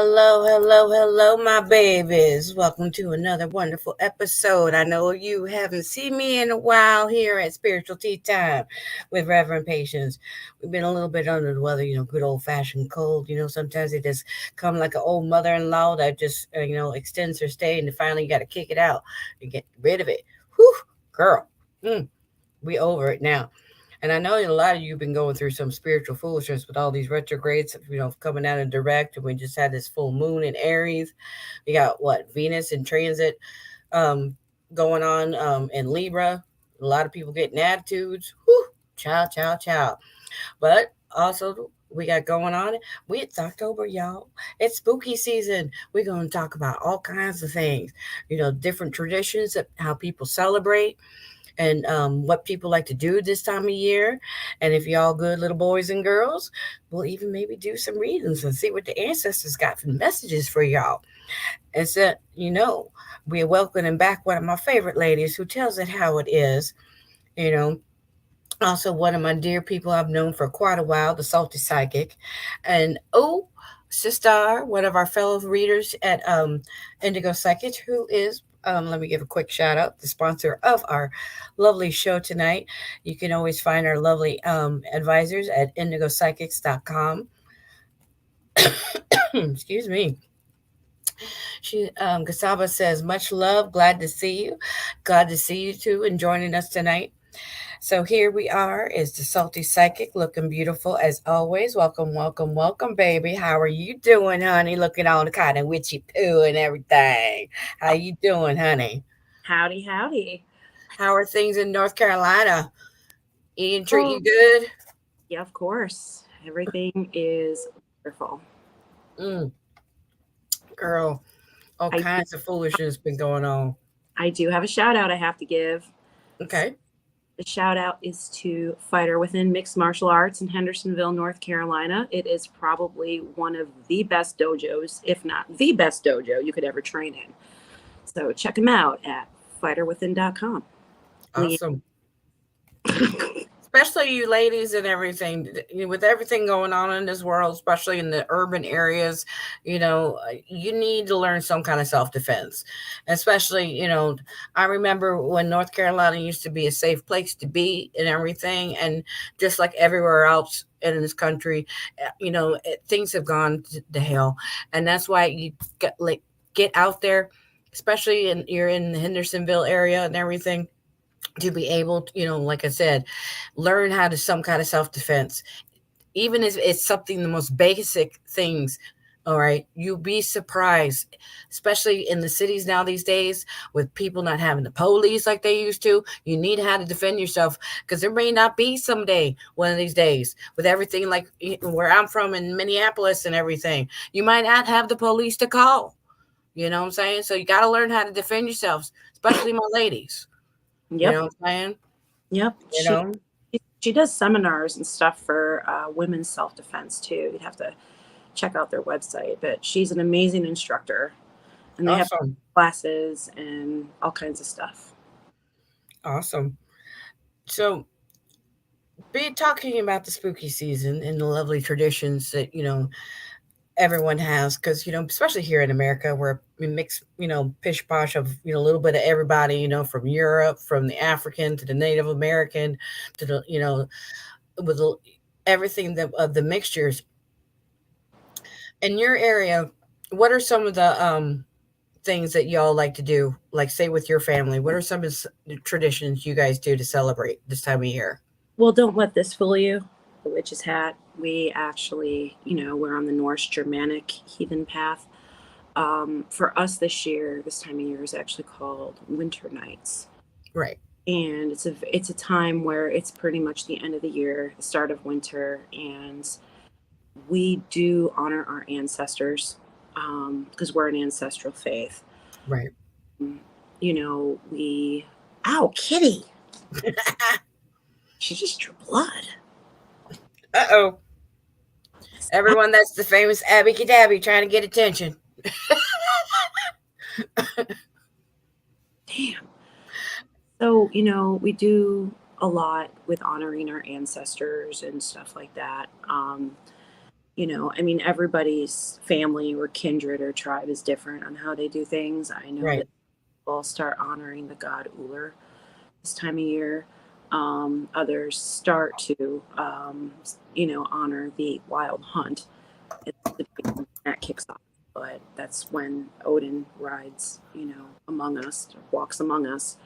Hello, my babies. Welcome to another wonderful episode. I know you haven't seen me in a while here at Spiritual Tea Time with Reverend Patience. We've been a little bit under the weather, good old fashioned cold. Sometimes it just come like an old mother in law that just, extends her stay and finally you got to kick it out and get rid of it. Whew, girl. We over it now. And I know a lot of you have been going through some spiritual foolishness with all these retrogrades, coming out in direct. And we just had this full moon in Aries. We got what? Venus in transit um, going on in Libra. A lot of people getting attitudes. Whew, ciao. But also, we got going on. It's October, y'all. It's spooky season. We're going to talk about all kinds of things, different traditions, how people celebrate and what people like to do this time of year. And if y'all good little boys and girls, we'll even maybe do some readings and see what the ancestors got for messages for y'all. And so, we're welcoming back one of my favorite ladies who tells it how it is. You know, Also one of my dear people I've known for quite a while, the Salty Psychic. And Sister, one of our fellow readers at Indigo Psychic, who is let me give a quick shout out, the sponsor of our lovely show tonight. You can always find our lovely advisors at indigopsychics.com. Excuse me. Gasaba says, much love. Glad to see you. Glad to see you too and joining us tonight. So here we are, is the Salty Psychic, looking beautiful as always. Welcome, baby. How are you doing, honey? Looking all kind of witchy poo and everything. How you doing, honey? Howdy, howdy. How are things in North Carolina? Ian treat you Oh, good? yeah, of course. Everything is wonderful. Mm, girl, all I do, kinds of foolishness been going on. I do have a shout out I have to give. Okay. The shout out is to Fighter Within Mixed Martial Arts in Hendersonville, North Carolina. It is probably one of the best dojos, if not the best dojo you could ever train in. So check them out at fighterwithin.com. Awesome. Especially you ladies and everything, with everything going on in this world, especially in the urban areas, you need to learn some kind of self-defense. Especially, I remember when North Carolina used to be a safe place to be and everything, and just like everywhere else in this country, things have gone to hell. And that's why you get out there, especially you're in the Hendersonville area and everything, to be able to, like I said, learn how to some kind of self-defense, even if it's something, the most basic things. All right, you'll be surprised, especially in the cities now these days, with people not having the police like they used to. You need how to defend yourself, because there may not be someday, one of these days, with everything like where I'm from in Minneapolis and everything, you might not have the police to call. You know what I'm saying? So you got to learn how to defend yourselves, especially my ladies. You Yep, know what I'm saying? yep. You know, She does seminars and stuff for women's self defense too. You'd have to check out their website, but she's an amazing instructor, and they have awesome, classes and all kinds of stuff. awesome. So, be talking about the spooky season and the lovely traditions that everyone has, because especially here in America, where we mix pish posh of a little bit of everybody, from Europe, from the African to the Native American, to the with everything that of the mixtures in your area. What are some of the things that y'all like to do, like say with your family? What are some of the traditions you guys do to celebrate this time of year? Well, don't let this fool you. The witch's hat. We actually, we're on the Norse Germanic heathen path. For us this year, this time of year is actually called Winter Nights, Right. and it's a time where it's pretty much the end of the year, the start of winter, and we do honor our ancestors because we're an ancestral faith. Right. Um, we. Ow, kitty! She just drew blood. Uh-oh. Everyone, that's the famous Abby Cadabby trying to get attention. Damn. So, we do a lot with honoring our ancestors and stuff like that. I mean, everybody's family or kindred or tribe is different on how they do things. I know that Right. people start honoring the god Uller this time of year. Others start to, honor the wild hunt. It's the day when that kicks off. But that's when Odin rides, among us, or walks among us.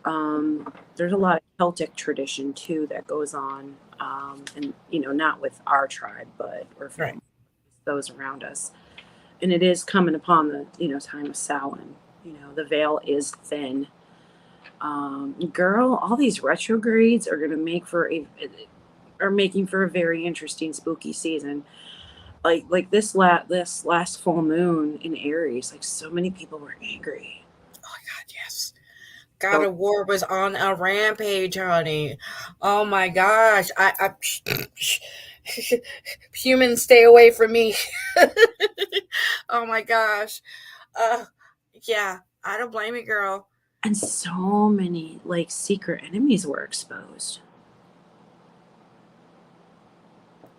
There's a lot of Celtic tradition too that goes on, and not with our tribe, but or Right. family, those around us. And it is coming upon the time of Samhain. The veil is thin. Girl, all these retrogrades are gonna make for a are making for a very interesting spooky season. Like this last full moon in Aries, like so many people were angry. Oh God, yes. God So of War was on a rampage, honey. Oh my gosh. Humans stay away from me. Oh my gosh. Uh yeah, I don't blame you, girl. and so many like secret enemies were exposed.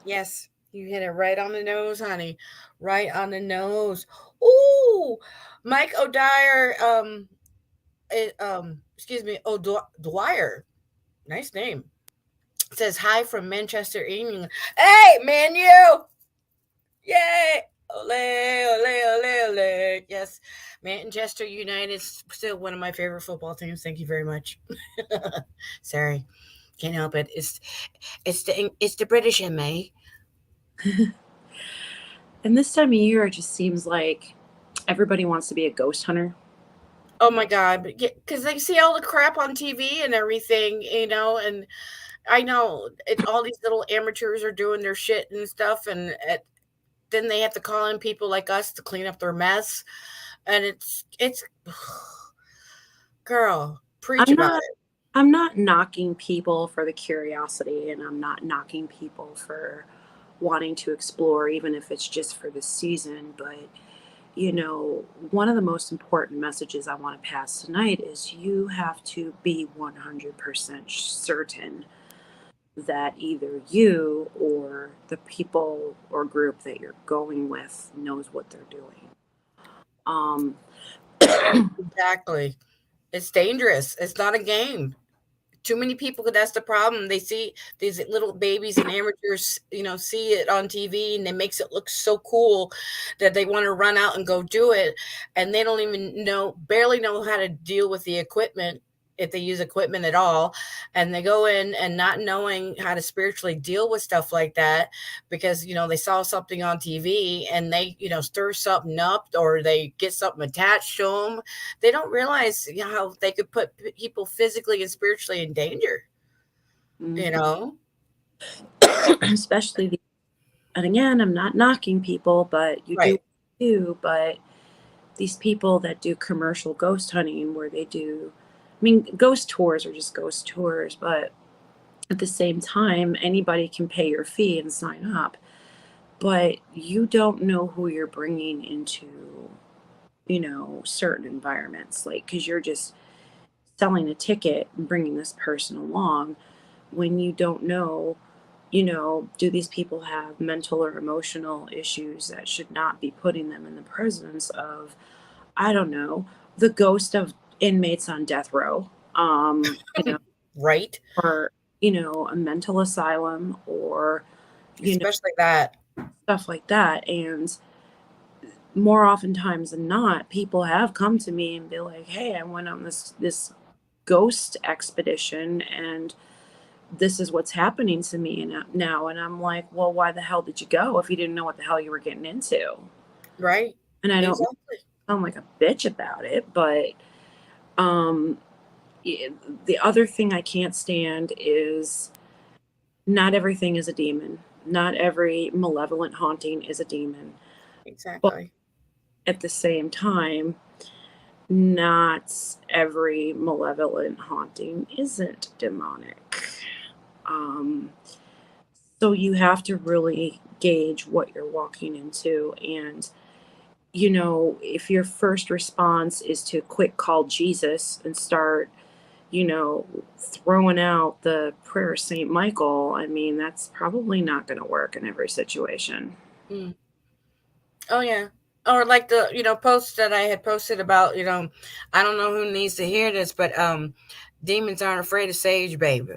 Yes, you hit it right on the nose, honey. Right on the nose. Ooh, Mike O'Dwyer, excuse me, O'Dwyer. Nice name. Says hi from Manchester, England. Hey, man, you! Yay! Ole, ole, ole, ole. Yes, Manchester United is still one of my favorite football teams. Thank you very much. Sorry, can't help it. It's the British in me. And this time of year, it just seems like everybody wants to be a ghost hunter. Oh my god, because they see all the crap on TV and everything, and I know all these little amateurs are doing their shit and stuff, and then they have to call in people like us to clean up their mess, and it's girl, preach I'm about not it. I'm not knocking people for the curiosity, and I'm not knocking people for wanting to explore, even if it's just for the season. But, one of the most important messages I want to pass tonight is you have to be 100% certain that either you or the people or group that you're going with knows what they're doing. Um, Exactly. It's dangerous. It's not a game. Too many people, that's the problem. They see these little babies and amateurs, see it on TV and it makes it look so cool that they want to run out and go do it. And they don't even barely know how to deal with the equipment, if they use equipment at all. And they go in and not knowing how to spiritually deal with stuff like that because, they saw something on TV and they, stir something up or they get something attached to them. They don't realize, how they could put people physically and spiritually in danger, you mhm. know? Especially and again, I'm not knocking people, but you do Right. what you do. But these people that do commercial ghost hunting, where they do, I mean, ghost tours are just ghost tours, but at the same time, anybody can pay your fee and sign up. But you don't know who you're bringing into, certain environments, like, because you're just selling a ticket and bringing this person along when you don't know, do these people have mental or emotional issues that should not be putting them in the presence of, I don't know, the ghost of inmates on death row, Right. or, a mental asylum, or, Especially that. stuff like that. And more oftentimes than not, people have come to me and be like, "Hey, I went on this ghost expedition, and this is what's happening to me now." And I'm like, "Well, why the hell did you go if you didn't know what the hell you were getting into?" Right. And I don't Exactly. sound like a bitch about it, but um, the other thing I can't stand is not everything is a demon. Not every malevolent haunting is a demon. But Exactly. at the same time, not every malevolent haunting isn't demonic. Um, so you have to really gauge what you're walking into. And, if your first response is to quick call Jesus and start, throwing out the prayer of Saint Michael, I mean, that's probably not going to work in every situation. Mm. Oh yeah. Or like the post that I had posted about I don't know who needs to hear this, but demons aren't afraid of sage, baby.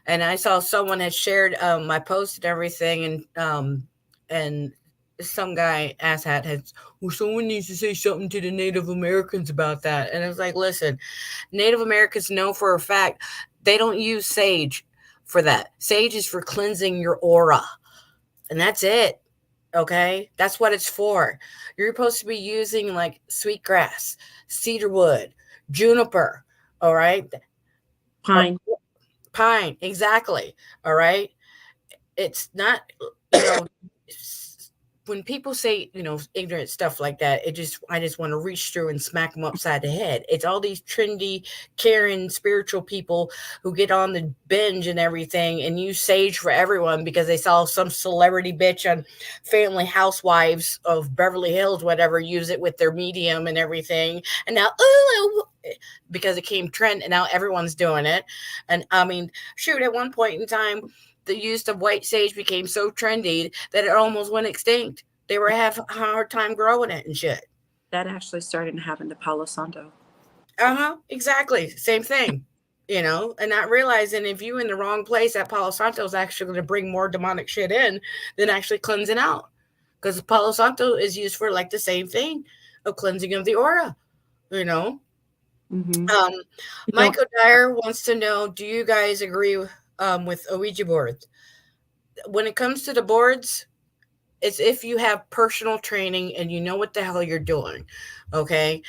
And I saw someone had shared my post and everything, and some guy asshat had, well, someone needs to say something to the Native Americans about that. And I was like, listen, Native Americans know for a fact they don't use sage for that. Sage is for cleansing your aura, and that's it. Okay, that's what it's for. You're supposed to be using like sweetgrass, cedarwood, juniper. All right, or Pine. pine. Exactly. All right. It's not, you know, when people say, ignorant stuff like that, I just want to reach through and smack them upside the head. It's all these trendy, caring, spiritual people who get on the binge and everything and use sage for everyone because they saw some celebrity bitch on Family Housewives of Beverly Hills, whatever, use it with their medium and everything. And now, oh, because it came trend and now everyone's doing it. And I mean, shoot, at one point in time, the use of white sage became so trendy that it almost went extinct. They were having a hard time growing it and shit. That actually started to happen to Palo Santo. Uh-huh. Exactly. Same thing. And not realizing if you in the wrong place, that Palo Santo is actually going to bring more demonic shit in than actually cleansing out. Because Palo Santo is used for like the same thing of cleansing of the aura, you know. Mm-hmm. Um, You know, Michael Dyer wants to know, do you guys agree with Ouija boards? When it comes to the boards, it's if you have personal training and you know what the hell you're doing. Okay.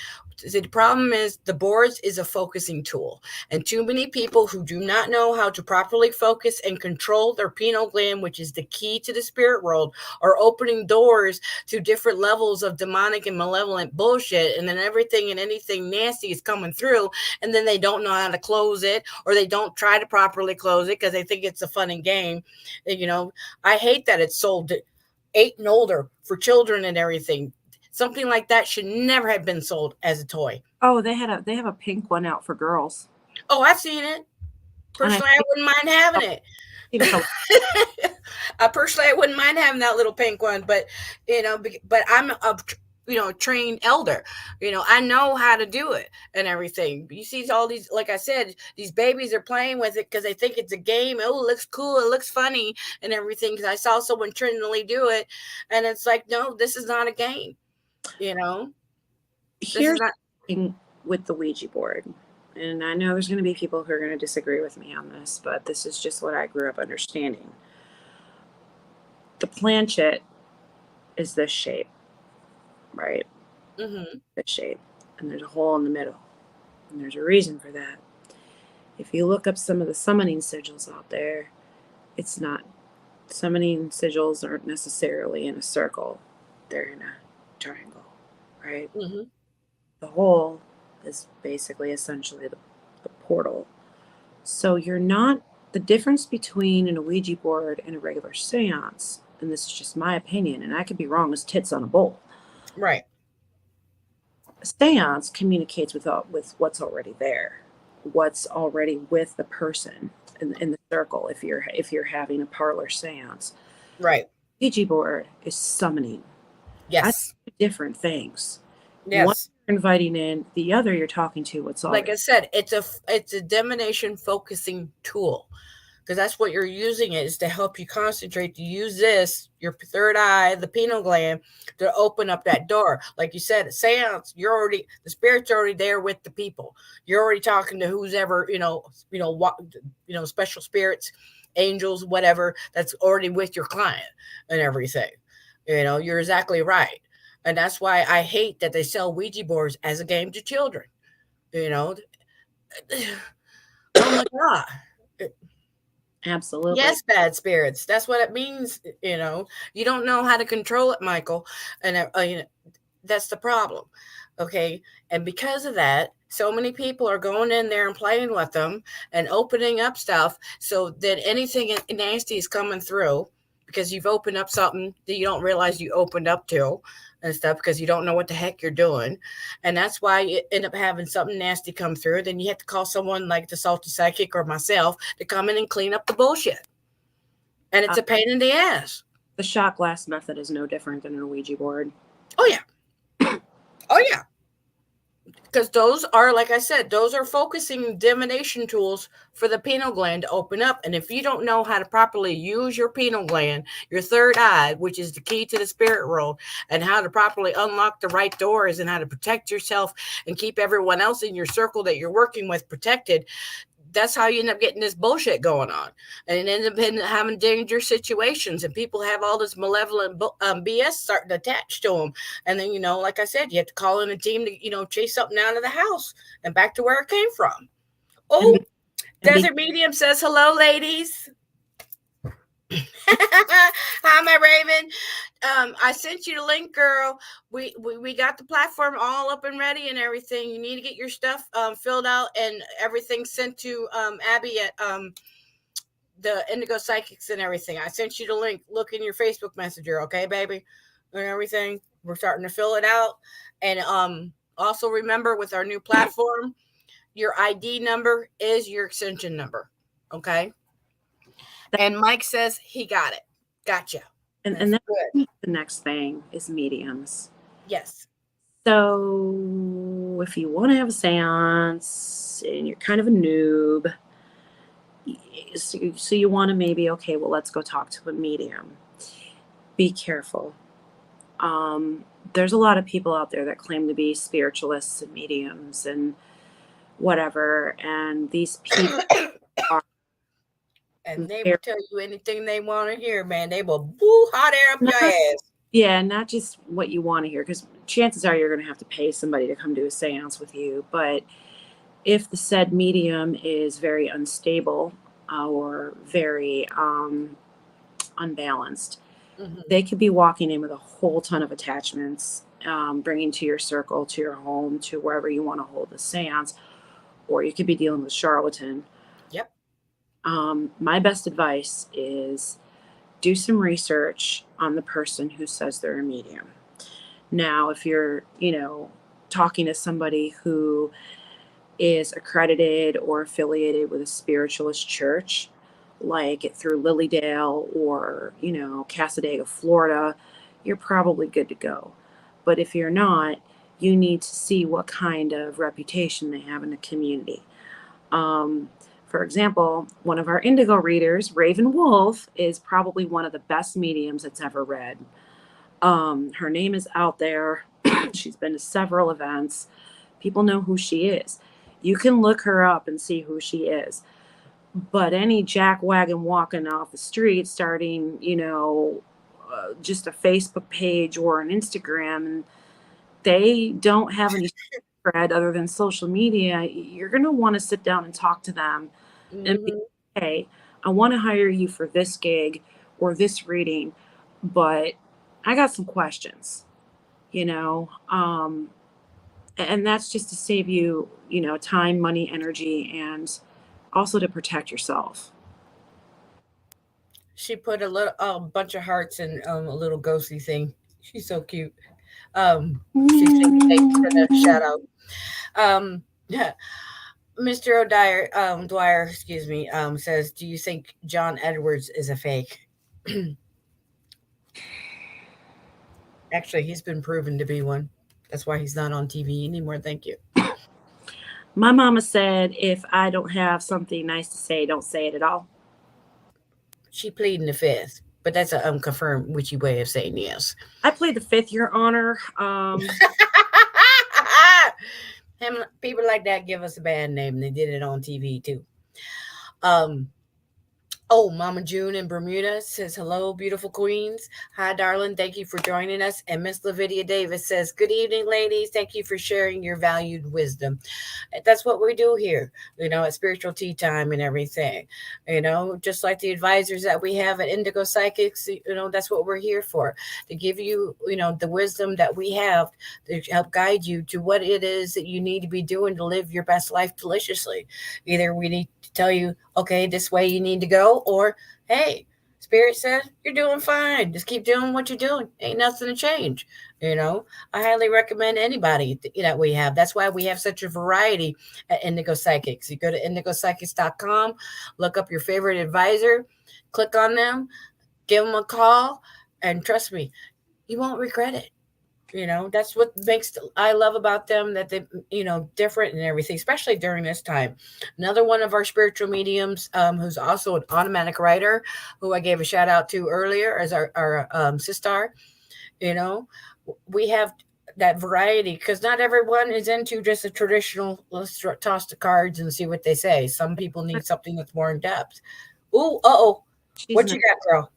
The problem is the boards is a focusing tool, and too many people who do not know how to properly focus and control their pineal gland, which is the key to the spirit world, are opening doors to different levels of demonic and malevolent bullshit, and then everything and anything nasty is coming through, and then they don't know how to close it, or they don't try to properly close it because they think it's a fun and game. I hate that it's sold to 8 and older for children and everything. Something like that should never have been sold as a toy. oh, they have a pink one out for girls, Oh, I've seen it. and I Personally, I wouldn't mind having it. think it's I wouldn't mind having that little pink one, but but I'm a trained elder. I know how to do it and everything. You see all these, like I said, these babies are playing with it because they think it's a game. Oh, it looks cool, it looks funny and everything. Because I saw someone trendingly do it, and it's like, no, this is not a game. You know, this is here's not. the thing with the Ouija board. And I know there's going to be people who are going to disagree with me on this, but this is just what I grew up understanding. The planchette is this shape, right? Mm-hmm. This shape. And there's a hole in the middle. And there's a reason for that. If you look up some of the summoning sigils out there, it's not, summoning sigils aren't necessarily in a circle, they're in a triangle, right? Mm-hmm. The hole is basically essentially the portal. So you're not, the difference between an Ouija board and a regular seance, and this is just my opinion, and I could be wrong as tits on a bowl. Right. A seance communicates with what's already there, what's already with the person in the circle. If you're having a parlor seance, Right. Ouija board is summoning. I Yes. think different things. One Yes. you're inviting in, the other you're talking to what's Like already. I said, it's a divination focusing tool, because that's what you're using it is to help you concentrate. To use this, your third eye, the pineal gland, to open up that door. Like you said, a seance, the spirit's already there with the people. You're already talking to who's ever, what, special spirits, angels, whatever, that's already with your client and everything. You're exactly right. And that's why I hate that they sell Ouija boards as a game to children. You know, oh my God. Absolutely. Yes, bad spirits. That's what it means. You don't know how to control it, Michael. And that's the problem. Okay. And because of that, so many people are going in there and playing with them and opening up stuff so that anything nasty is coming through because you've opened up something that you don't realize you opened up to and stuff because you don't know what the heck you're doing. And that's why you end up having something nasty come through. Then you have to call someone like the salty psychic or myself to come in and clean up the bullshit. And it's a pain in the ass. The shot glass method is no different than a Ouija board. Oh, yeah. Oh, yeah. Because those are, like I said, those are focusing divination tools for the pineal gland to open up. And if you don't know how to properly use your pineal gland, your third eye, which is the key to the spirit world, and how to properly unlock the right doors and how to protect yourself and keep everyone else in your circle that you're working with protected, that's how you end up getting this bullshit going on, and it ends up having dangerous situations, and people have all this malevolent BS starting to attach to them. And then, like I said, you have to call in a team to, chase something out of the house and back to where it came from. Oh, Desert Medium says hello, ladies. Hi, my Raven. I sent you the link, girl. We got the platform all up and ready and everything. You need to get your stuff filled out and everything sent to Abby at the Indigo Psychics and everything. I sent you the link. Look in your Facebook Messenger, okay, baby, and everything. We're starting to fill it out. And also remember, with our new platform, your ID number is your extension number, okay? And Mike says he got it. Gotcha. And that's good. The next thing is mediums. Yes. So if you want to have a seance and you're kind of a noob, so you want to maybe, okay, well, let's go talk to a medium. Be careful. There's a lot of people out there that claim to be spiritualists and mediums and whatever. And these people are. And they will tell you anything they want to hear, man. They will boo hot air up your ass. Yeah, not just what you want to hear, because chances are you're going to have to pay somebody to come do a seance with you. But if the said medium is very unstable or very unbalanced, they could be walking in with a whole ton of attachments, bringing to your circle, to your home, to wherever you want to hold the seance, or you could be dealing with a charlatan. Yep. My best advice is do some research on the person who says they're a medium. Now, if you're, talking to somebody who is accredited or affiliated with a spiritualist church, like through Lilydale or, Casadega, Florida, you're probably good to go. But if you're not, you need to see what kind of reputation they have in the community. For example, one of our indigo readers, Raven Wolf, is probably one of the best mediums that's ever read. Her name is out there. She's been to several events. People know who she is. You can look her up and see who she is. But any jackwagon walking off the street starting, just a Facebook page or an Instagram, and they don't have any spread other than social media, you're going to want to sit down and talk to them and be, hey, I want to hire you for this gig or this reading, but I got some questions, and that's just to save you, time, money, energy, and also to protect yourself. She put a bunch of hearts in a little ghosty thing. She's so cute. She's thinking they put a shout out. Mr. Dwyer, excuse me, says, do you think John Edwards is a fake? Actually, he's been proven to be one. That's why he's not on TV anymore. Thank you. My mama said, if I don't have something nice to say, don't say it at all. She pleading the fifth, but that's an unconfirmed witchy way of saying yes. I played the fifth, Your Honor. People like that give us a bad name. They did it on TV too. Mama June in Bermuda says, hello, beautiful queens. Hi, darling. Thank you for joining us. And Miss Lavidia Davis says, good evening, ladies. Thank you for sharing your valued wisdom. That's what we do here, at Spiritual Tea Time and everything. Just like the advisors that we have at Indigo Psychics, that's what we're here for, to give you, the wisdom that we have to help guide you to what it is that you need to be doing to live your best life deliciously. Either we need to tell you, okay, this way you need to go, or hey, Spirit says you're doing fine. Just keep doing what you're doing. Ain't nothing to change. You know, I highly recommend anybody that we have. That's why we have such a variety at Indigo Psychics. You go to indigopsychics.com, look up your favorite advisor, click on them, give them a call, and trust me, you won't regret it. You know, that's what makes I love about them, that they, different and everything, especially during this time. Another one of our spiritual mediums, who's also an automatic writer, who I gave a shout out to earlier as our sister. You know, we have that variety because not everyone is into just a traditional. Let's toss the cards and see what they say. Some people need something that's more in depth. Ooh, oh, She's what an you got, girl?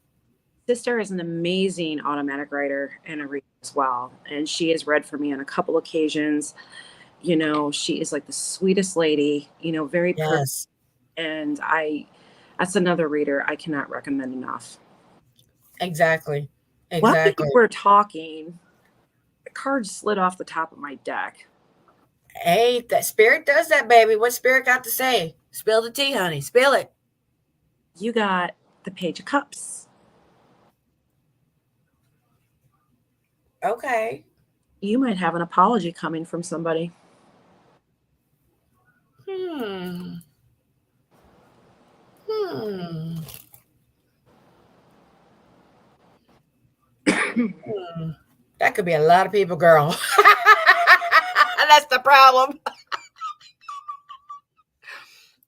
sister is an amazing automatic writer and a reader as well, and she has read for me on a couple occasions. She is like the sweetest lady. Very perfect, Yes, and that's another reader I cannot recommend enough. exactly, While you exactly. were talking, a card slid off the top of my deck. Hey, that spirit does that, baby. What spirit got to say? Spill the tea, honey. Spill it. You got the Page of Cups. Okay. You might have an apology coming from somebody. Hmm. Hmm. Hmm. That could be a lot of people, girl. That's the problem.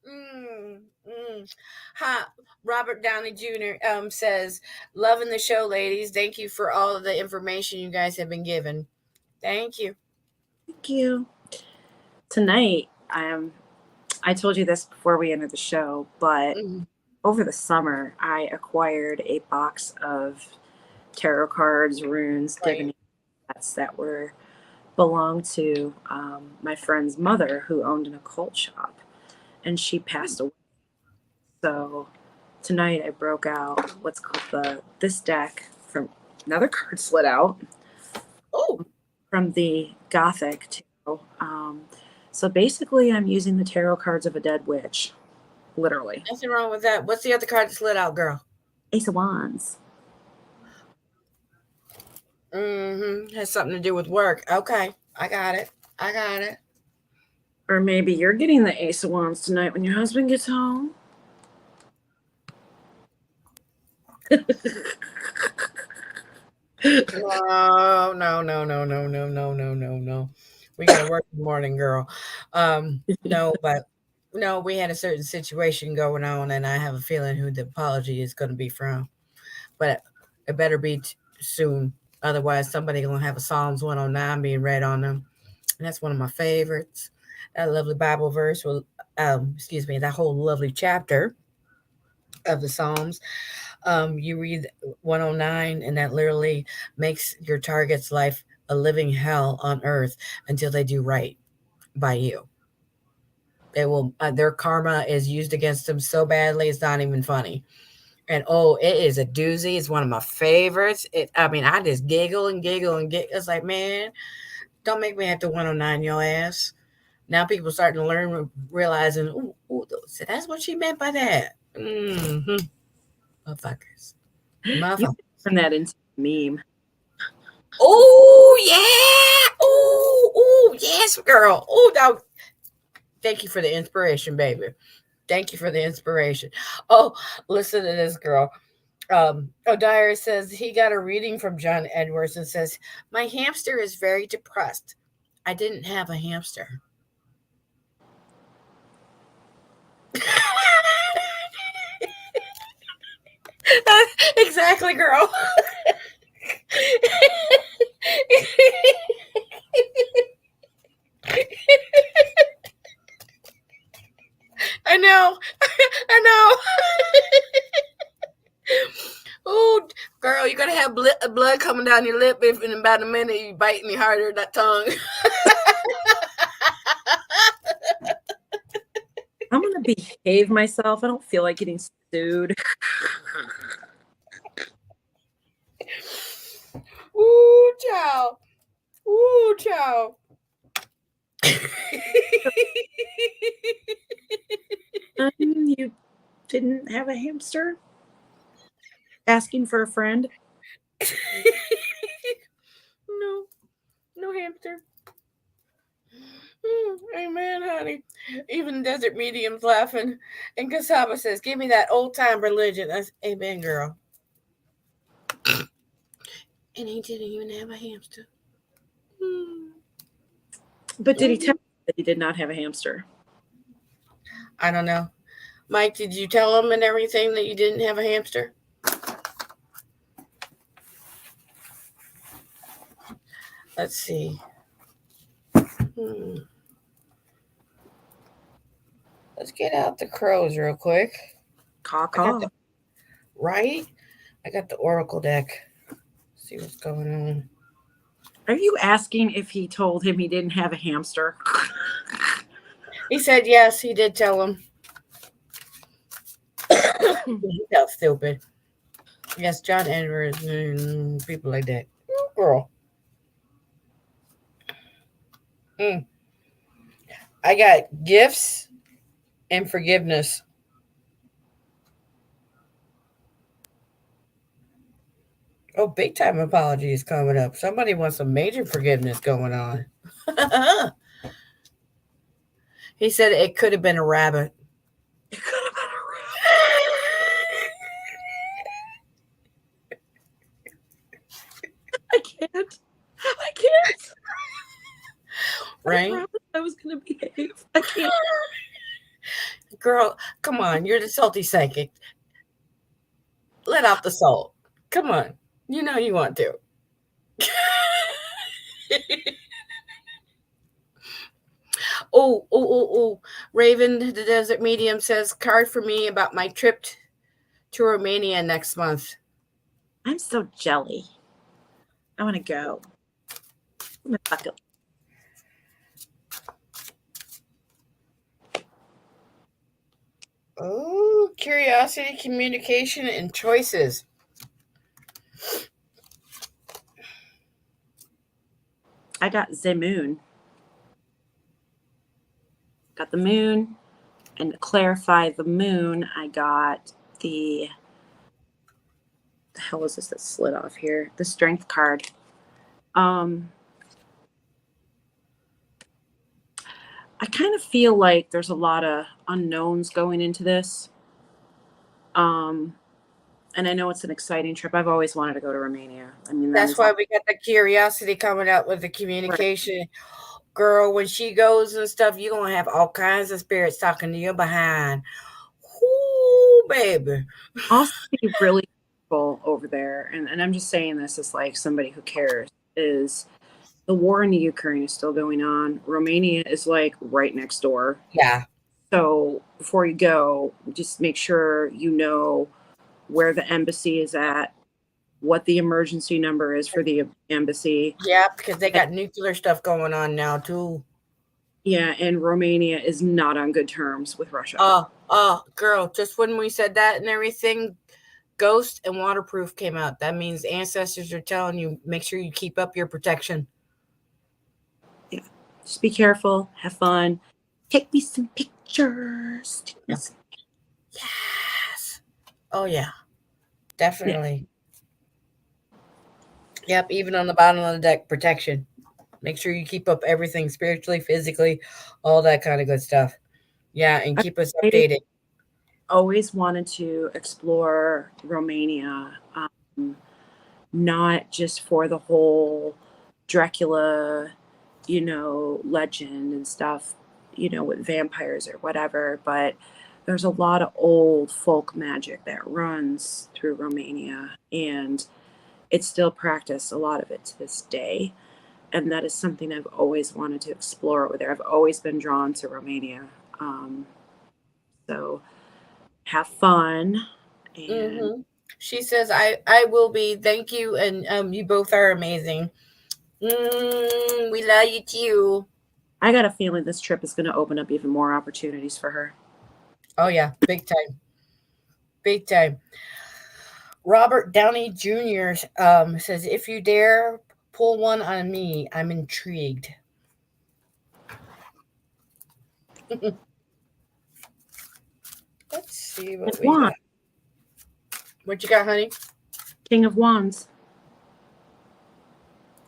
Mm, mm. Huh. Robert Downey Jr. Says, "Loving the show, ladies. Thank you for all of the information you guys have been given. Thank you." Thank you. Tonight, I told you this before we entered the show, but Mhm. over the summer, I acquired a box of tarot cards, runes, Right. divination sets that were belonged to my friend's mother, who owned an occult shop, and she passed away. So tonight, I broke out what's called the this deck from another card slid out Oh, from the Gothic tarot. So basically, I'm using the tarot cards of a dead witch, literally. nothing wrong with that. What's the other card that slid out, girl? Ace of Wands. Has something to do with work. Okay, I got it. I got it. Or maybe you're getting the Ace of Wands tonight when your husband gets home. No, no, no, no, no, no, no, no, no, no. We got to work in the morning, girl. No, but no, we had a certain situation going on, and I have a feeling who the apology is going to be from. But it better be soon. Otherwise, somebody gonna have a Psalms 109 being read on them, and that's one of my favorites. That lovely Bible verse will, excuse me, that whole lovely chapter of the Psalms. You read 109, and that literally makes your target's life a living hell on earth until they do right by you. They will, their karma is used against them so badly, it's not even funny. And oh, it is a doozy. It's one of my favorites. I mean, I just giggle and giggle and giggle. It's like, man, don't make me have to 109 your ass. Now people starting to learn, realizing, ooh, so that's what she meant by that. Mm-hmm. Motherfuckers. You Motherfuckers. can turn that into a meme. Oh, yeah. Oh, yes, girl. Oh, now, thank you for the inspiration, baby. Thank you for the inspiration. Oh, listen to this, girl. O'Dyer says he got a reading from John Edwards and says, "My hamster is very depressed. I didn't have a hamster." Exactly, girl. I know. I know. Oh, girl, you're going to have blood coming down your lip if in about a minute you bite me harder that tongue. I'm gonna behave myself. I don't feel like getting sued. Ooh, child. Ooh, child. You didn't have a hamster? Asking for a friend? No, no hamster. Amen, honey. Even desert medium's laughing. And Kasaba says, give me that old time religion. That's amen, girl. And he didn't even have a hamster. Hmm. But did he tell you that he did not have a hamster? I don't know. Mike, did you tell him and everything that you didn't have a hamster? Let's see. Hmm. Let's get out the crows real quick. Caw I got caw. the right. I got the oracle deck. See what's going on. Are you asking if he told him he didn't have a hamster? He said yes. He did tell him. He felt stupid. Yes, John Edwards and people like that. Girl. Mm. I got gifts and forgiveness. Oh, big time apology is coming up. Somebody wants some major forgiveness going on. He said it could have been a rabbit. It could have been a rabbit. I can't. I can't. I Right? promised I was going to behave. I can't. Girl, come on. You're the salty psychic. Let out the salt. Come on. You know you want to. Oh. Raven, the desert medium, says card for me about my trip to Romania next month. I'm so jelly. I want to go. I'm a bucket. Oh, curiosity, communication, and choices. I got the moon. Got the moon. And to clarify the moon, I got the hell is this that slid off here? The strength card. I kind of feel like there's a lot of unknowns going into this. And I know it's an exciting trip. I've always wanted to go to Romania. I mean, that That's is why we got the curiosity coming out with the right. communication. Girl, when she goes and stuff, you're going to have all kinds of spirits talking to you behind. Ooh, baby. Also, be really careful over there. And I'm just saying this as like somebody who cares. Is the war in the Ukraine is still going on. Romania is like right next door. Yeah. So before you go, just make sure you know where the embassy is at, what the emergency number is for the embassy. Yeah, because they got nuclear stuff going on now, too. Yeah, and Romania is not on good terms with Russia. Girl, just when we said that and everything, Ghost and Waterproof came out. That means ancestors are telling you make sure you keep up your protection. Yeah, just be careful, have fun, take me some pictures. Yes. Oh, yeah. Yeah, Definitely. Yep, even on the bottom of the deck, protection. Make sure you keep up everything spiritually, physically, all that kind of good stuff. Yeah, and keep us I updated. always wanted to explore Romania, um, not just for the whole Dracula, legend and stuff, with vampires or whatever, but there's a lot of old folk magic that runs through Romania, and it's still practiced, a lot of it to this day. And that is something I've always wanted to explore over there. I've always been drawn to Romania. So have fun. And Hmm. She says, I will be. Thank you. And you both are amazing. We love you too. I got a feeling this trip is going to open up even more opportunities for her. Oh, yeah, big time. Big time. Robert Downey Jr. Says, if you dare pull one on me, I'm intrigued. Let's see And what we why? got. What you got, honey? King of Wands.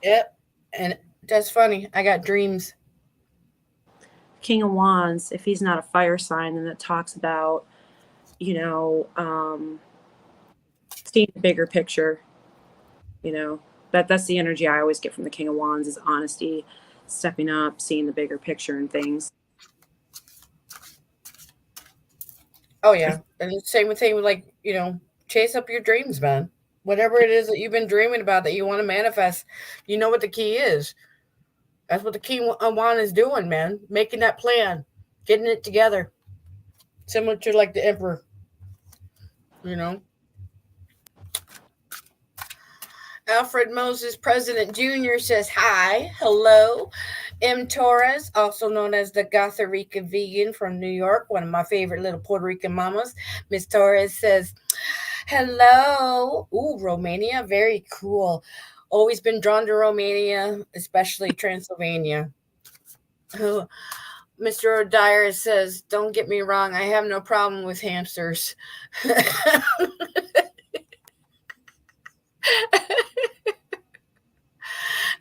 Yep. And that's funny. I got dreams. King of Wands, if he's not a fire sign, then it talks about, you know, seeing the bigger picture, you know. That's the energy I always get from the King of Wands is honesty, stepping up, seeing the bigger picture and things. Oh yeah. And the same thing with like, chase up your dreams, man. Whatever it is that you've been dreaming about that you want to manifest, you know what the key is. That's what the key one is doing, man. Making that plan, getting it together. Similar to like the emperor, you know. Alfred Moses, President Jr., says hi. Hello. M. Torres, also known as the Costa Rica vegan from New York, one of my favorite little Puerto Rican mamas. Miss Torres says, hello. Ooh, Romania. Very cool. Always been drawn to Romania, especially Transylvania. Mr. O'Dyer says, don't get me wrong, I have no problem with hamsters.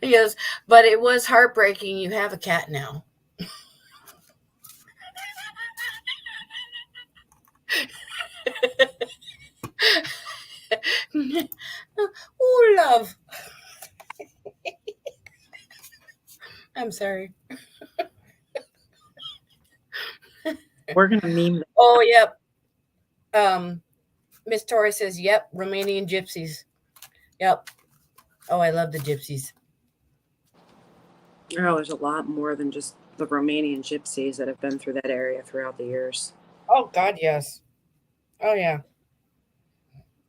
He goes, but it was heartbreaking. You have a cat now. Oh, love. I'm sorry. We're gonna meme that. Oh, yep. Miss Tori says, yep, Romanian gypsies. Yep. Oh, I love the gypsies. Oh, there's a lot more than just the Romanian gypsies that have been through that area throughout the years. Oh, God, yes. Oh, yeah.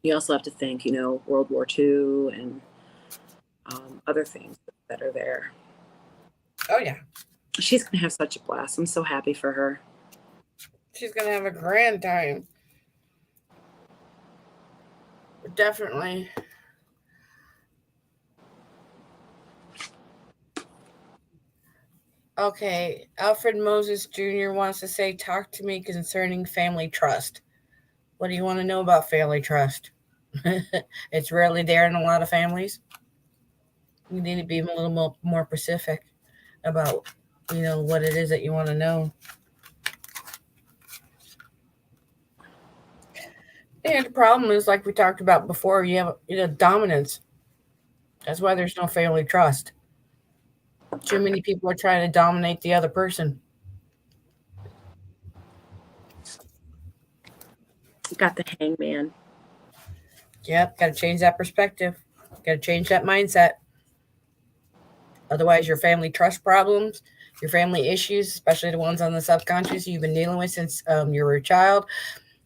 You also have to think, World War II and other things that are there. Oh, yeah. She's going to have such a blast. I'm so happy for her. She's going to have a grand time. Definitely. Okay. Alfred Moses Jr. wants to say, talk to me concerning family trust. What do you want to know about family trust? It's rarely there in a lot of families. You need to be a little more specific about, what it is that you want to know. And the problem is, like we talked about before, you have dominance. That's why there's no family trust. Too many people are trying to dominate the other person. Got the Hangman. Yep, got to change that perspective. Got to change that mindset. Otherwise, your family trust problems, your family issues, especially the ones on the subconscious you've been dealing with since you were a child.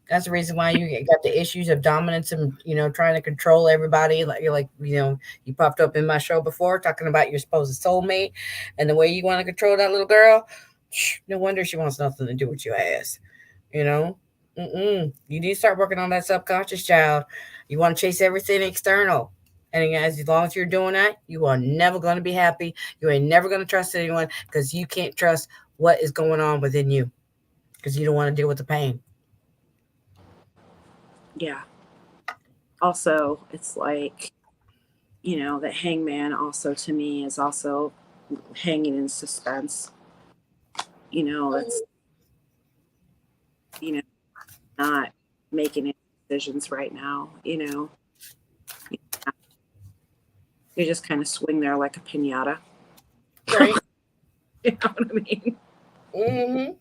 That's the reason why you got the issues of dominance and trying to control everybody. Like you're like you popped up in my show before talking about your supposed soulmate and the way you want to control that little girl. No wonder she wants nothing to do with your ass. You know, you need to start working on that subconscious child. You want to chase everything external. And as long as you're doing that, you are never going to be happy. You ain't never going to trust anyone because you can't trust what is going on within you because you don't want to deal with the pain. Yeah. Also, it's like, that Hangman also to me is also hanging in suspense. That's, not making any decisions right now. You just kind of swing there like a pinata. Right. You know what I mean? Mm-hmm.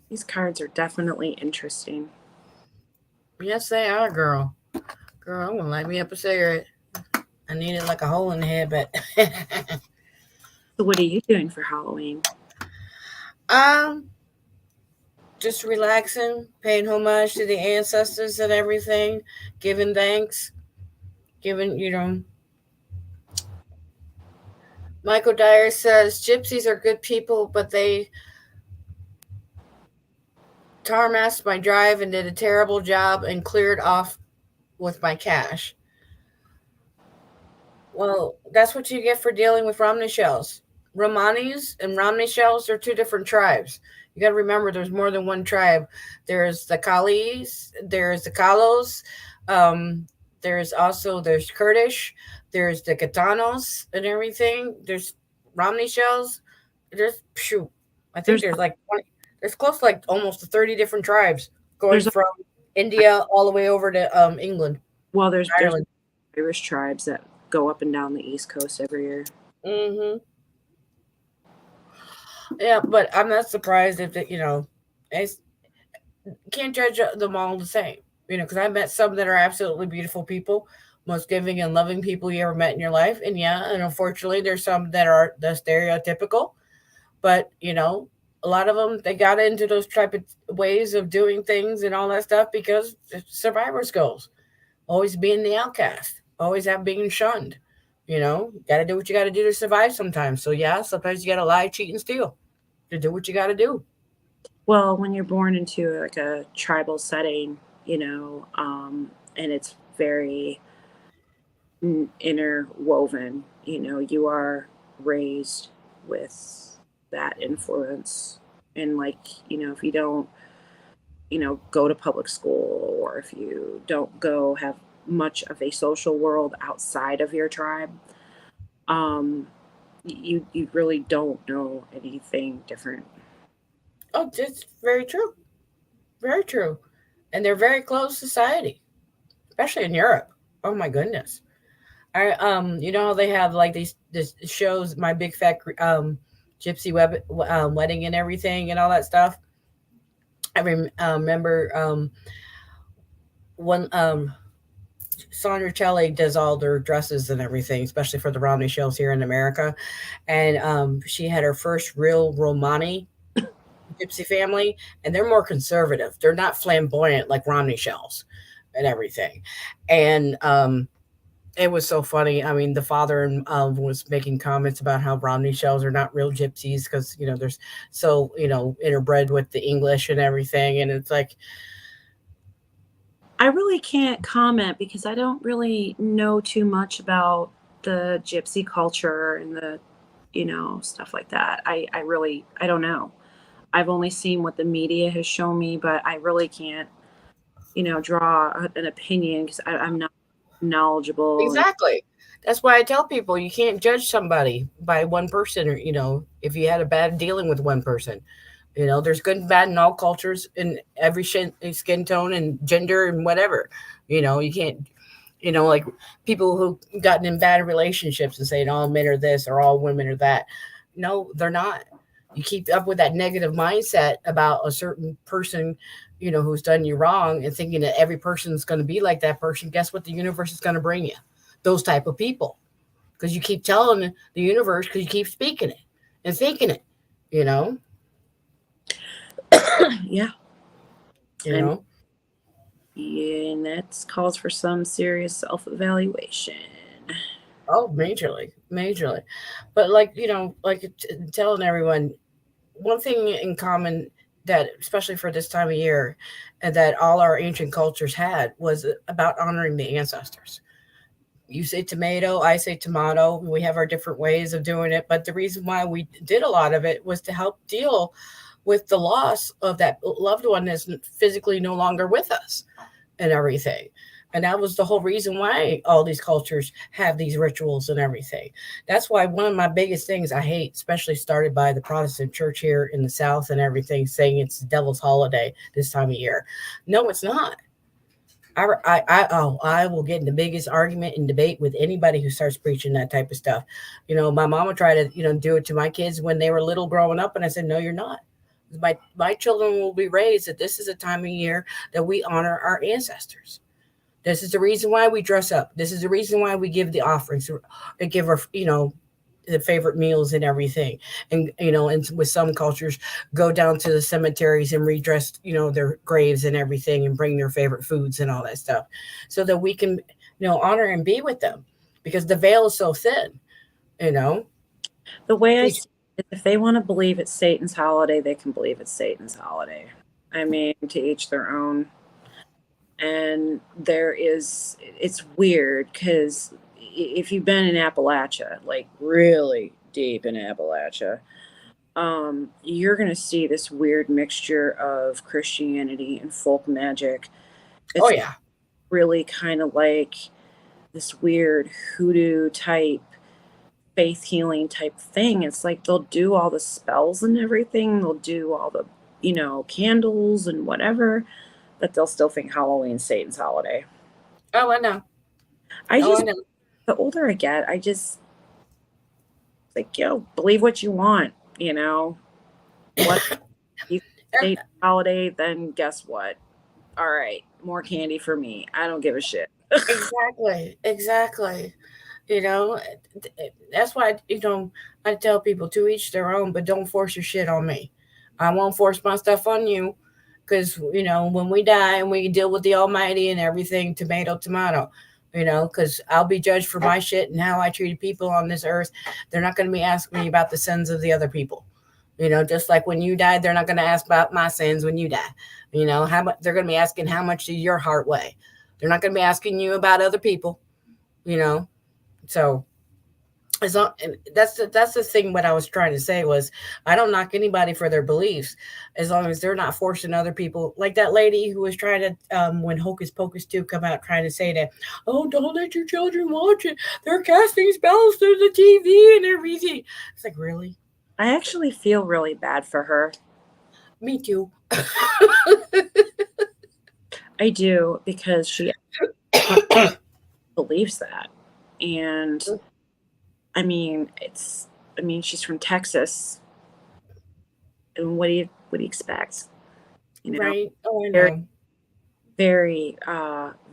These cards are definitely interesting. Yes, they are, girl. Girl, I'm gonna light me up a cigarette. I need it like a hole in the head, but So what are you doing for Halloween? um, just relaxing, paying homage to the ancestors and everything, giving thanks, giving Michael Dyer says gypsies are good people, but they tar-masked my drive and did a terrible job and cleared off with my cash. Well, that's what you get for dealing with Romney shells. Romanis and Romney shells are two different tribes. You got to remember, there's more than one tribe. There's the Kalis, there's the Kalos, um, there's Kurdish, there's the Gitanos and everything. There's Romney shells. There's phew, I think There's there's like 20, there's close to like almost 30 different tribes going there's from India all the way over to England, well there's Ireland. Irish tribes that go up and down the East Coast every year. Hmm. Yeah, but I'm not surprised if it, it's can't judge them all the same. Because I met some that are absolutely beautiful people, most giving and loving people you ever met in your life. And yeah, and unfortunately, there's some that are the stereotypical. But a lot of them they got into those type of ways of doing things and all that stuff because it's survivor skills. Always being the outcast, always have being shunned. Got to do what you got to do to survive sometimes. So yeah, sometimes you got to lie, cheat, and steal to do what you got to do. Well, when you're born into like a tribal setting, and it's very interwoven, you are raised with that influence. And like, if you don't, go to public school, or if you don't go have much of a social world outside of your tribe, um, you really don't know anything different. Oh, that's very true. Very true. And they're very closed society, especially in Europe. Oh my goodness. You know how they have like these this shows, My Big Fat Gypsy Wedding and everything and all that stuff. Remember one Sandra Celli does all their dresses and everything, especially for the Romney shows here in America. And she had her first real Romani gypsy family, and they're more conservative. They're not flamboyant like Romney shells and everything. And it was so funny. I mean, the father was making comments about how Romney shells are not real gypsies because there's so interbred with the English and everything, and it's like, I really can't comment because I don't really know too much about the gypsy culture and the, stuff like that. I don't know. I've only seen what the media has shown me, but I really can't, draw an opinion because I'm not knowledgeable. And exactly. That's why I tell people you can't judge somebody by one person, or if you had a bad dealing with one person. There's good and bad in all cultures, in every skin tone and gender and whatever. You can't, like people who gotten in bad relationships and saying all men are this or all women are that. No, they're not. You keep up with that negative mindset about a certain person, who's done you wrong, and thinking that every person's going to be like that person. Guess what? The universe is going to bring you those type of people because you keep telling the universe, because you keep speaking it and thinking it. You know, yeah, you and know. and that calls for some serious self evaluation. Oh, majorly, majorly. But like, like telling everyone one thing in common that, especially for this time of year, and that all our ancient cultures had was about honoring the ancestors. You say tomato, I say tomato. We have our different ways of doing it, but the reason why we did a lot of it was to help deal with the loss of that loved one that's physically no longer with us and everything. And that was the whole reason why all these cultures have these rituals and everything. That's why one of my biggest things I hate, especially started by the Protestant church here in the South and everything, saying it's the devil's holiday this time of year. No, it's not. I will get in the biggest argument and debate with anybody who starts preaching that type of stuff. My mama tried to, do it to my kids when they were little growing up, and I said, no, you're not. My children will be raised that this is a time of year that we honor our ancestors. This is the reason why we dress up. This is the reason why we give the offerings, or give our, the favorite meals and everything. And, and with some cultures, go down to the cemeteries and redress, their graves and everything, and bring their favorite foods and all that stuff, so that we can, honor and be with them, because the veil is so thin, you know. The way I Teach. see it, if they want to believe it's Satan's holiday, they can believe it's Satan's holiday. I mean, to each their own. And it's weird because if you've been in Appalachia, like really deep in Appalachia, you're going to see this weird mixture of Christianity and folk magic. Oh It's yeah. really kind of like this weird hoodoo type, faith healing type thing. It's like they'll do all the spells and everything, they'll do all the, candles and whatever, but they'll still think Halloween's Satan's holiday. Oh, I know. I Oh, I just, know. the older I get, I just like, believe what you want, what you state holiday, then guess what? All right, more candy for me. I don't give a shit. Exactly. Exactly. You know, that's why, I tell people to each their own, but don't force your shit on me. I won't force my stuff on you because, when we die and we deal with the Almighty and everything, tomato, tomato, because I'll be judged for my shit and how I treated people on this earth. They're not going to be asking me about the sins of the other people. Just like when you died, they're not going to ask about my sins when you die. How much they're going to be asking how much did your heart weigh. They're not going to be asking you about other people. You know, so as long, and that's the thing. What I was trying to say was, I don't knock anybody for their beliefs, as long as they're not forcing other people. Like that lady who was trying to, when Hocus Pocus 2 come out, trying to say that, oh, don't let your children watch it. They're casting spells through the TV and everything. It's like, really? I actually feel really bad for her. Me too. I do, because she believes that. And she's from Texas. And what do you expect? You know, Right? Oh, I very, know. very,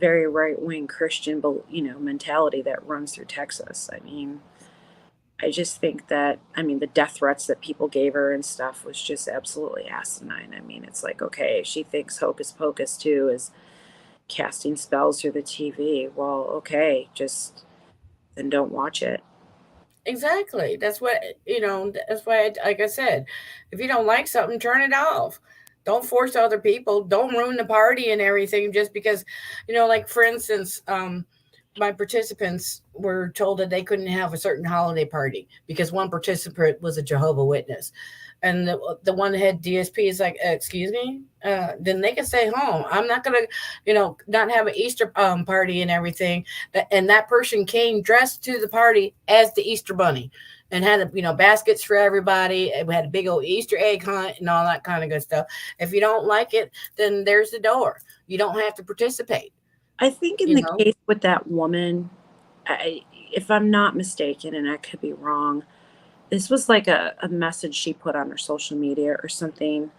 very right wing Christian, mentality that runs through Texas. I just think that, the death threats that people gave her and stuff was just absolutely asinine. It's like, okay, she thinks Hocus Pocus 2 is casting spells through the TV. Well, okay, just then don't watch it. Exactly. That's what, that's why, like I said, if you don't like something, turn it off. Don't force other people. Don't ruin the party and everything just because, like for instance, my participants were told that they couldn't have a certain holiday party because one participant was a Jehovah Witness. And the one that had DSP is like, excuse me, then they can stay home. I'm not gonna, not have an Easter party and everything. And that person came dressed to the party as the Easter bunny and had baskets for everybody. We had a big old Easter egg hunt and all that kind of good stuff. If you don't like it, then there's the door. You don't have to participate. I think in You the know. case with that woman, if I'm not mistaken, and I could be wrong, this was like a message she put on her social media or something.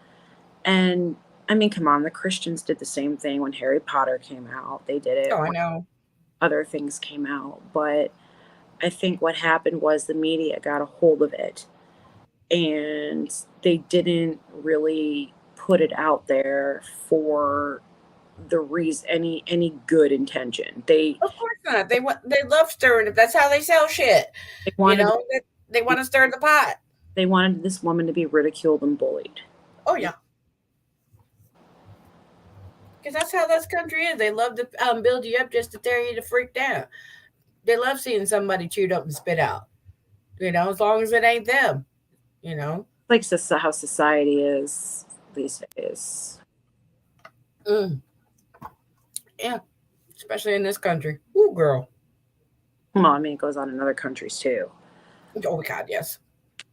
And come on, the Christians did the same thing when Harry Potter came out. They did it Oh, I when know. other things came out. But I think what happened was the media got a hold of it, and they didn't really put it out there for the reason, any good intention. They Of course not. They love stirring. If that's how they sell shit, they you wanted know. They want to stir the pot. they wanted this woman to be ridiculed and bullied. Oh yeah, because that's how this country is. They love to build you up just to tear you to freak down. They love seeing somebody chewed up and spit out. As long as it ain't them. You know. Like how society is these days. Mm, yeah, especially in this country. Ooh, girl. Well, it goes on in other countries too. Oh God, yes.